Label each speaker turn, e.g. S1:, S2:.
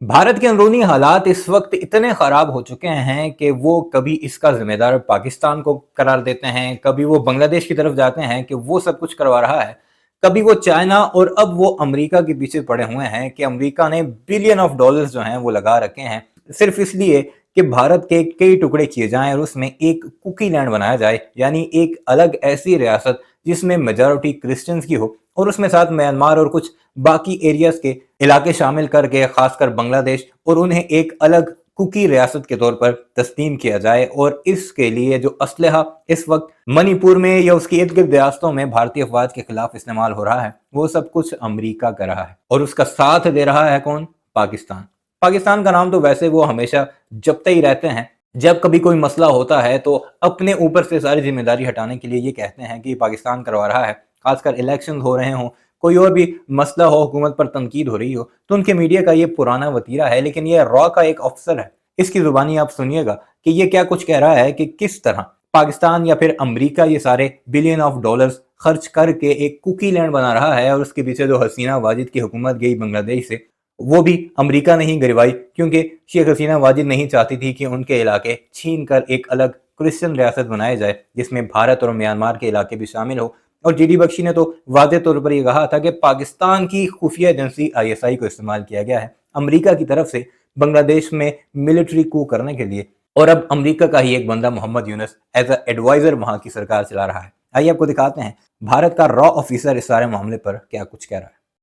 S1: भारत के अंदरूनी हालात इस वक्त इतने खराब हो चुके हैं कि वो कभी इसका जिम्मेदार पाकिस्तान को करार देते हैं, कभी वो बांग्लादेश की तरफ जाते हैं कि वो सब कुछ करवा रहा है, कभी वो चाइना और अब वो अमेरिका के पीछे पड़े हुए हैं कि अमेरिका ने बिलियन ऑफ डॉलर्स जो हैं वो लगा रखे हैं सिर्फ इसलिए कि भारत के कई टुकड़े किए जाएं और उसमें एक कुकी लैंड बनाया जाए, यानी एक अलग ऐसी रियासत जिसमें मेजॉरिटी क्रिश्चियंस की हो और उसमें साथ म्यांमार और कुछ बाकी एरियाज के इलाके शामिल करके खासकर बांग्लादेश और उन्हें एक अलग कुकी रियासत के तौर पर तस्लीम किया जाए। और इसके लिए जो असलहा इस वक्त मणिपुर में या उसकी इर्द गिर्द रियासतों में भारतीय अफवाज के खिलाफ इस्तेमाल हो रहा है, वो सब कुछ अमरीका कर रहा है और उसका साथ दे रहा है कौन? पाकिस्तान। पाकिस्तान का नाम तो वैसे वो हमेशा जपते ही रहते हैं। जब कभी कोई मसला होता है तो अपने ऊपर से सारी जिम्मेदारी हटाने के लिए ये कहते हैं कि पाकिस्तान करवा रहा है। खासकर इलेक्शन हो रहे हों, कोई और भी मसला हो, हुकूमत पर तनकीद हो रही हो, तो उनके मीडिया का ये पुराना वतीरा है। लेकिन ये रॉ का एक अफसर है, इसकी जुबानी आप सुनिएगा कि ये क्या कुछ कह रहा है कि किस तरह पाकिस्तान या फिर अमेरिका ये सारे बिलियन ऑफ डॉलर्स खर्च करके एक कुकी लैंड बना रहा है और उसके पीछे जो हसीना वाजिद की हुकूमत गई बांग्लादेश से, वो भी अमेरिका नहीं गिरवाई, क्योंकि शेख हसीना वाजिद नहीं चाहती थी कि उनके इलाके छीन कर एक अलग क्रिश्चियन रियासत बनाई जाए जिसमें भारत और म्यांमार के इलाके भी शामिल हो। और जीडी बख्शी ने तो वाज़ेह तौर पर यह कहा था कि पाकिस्तान की खुफिया एजेंसी आईएसआई को इस्तेमाल किया गया है अमेरिका की तरफ से बांग्लादेश में मिलिट्री कू करने के लिए, और अब अमेरिका का ही एक बंदा Mohammad Yunus as a adviser वहां की सरकार चला रहा है। आइए आपको दिखाते हैं भारत का रॉ ऑफिसर इस सारे मामले पर क्या कुछ कह रहा है।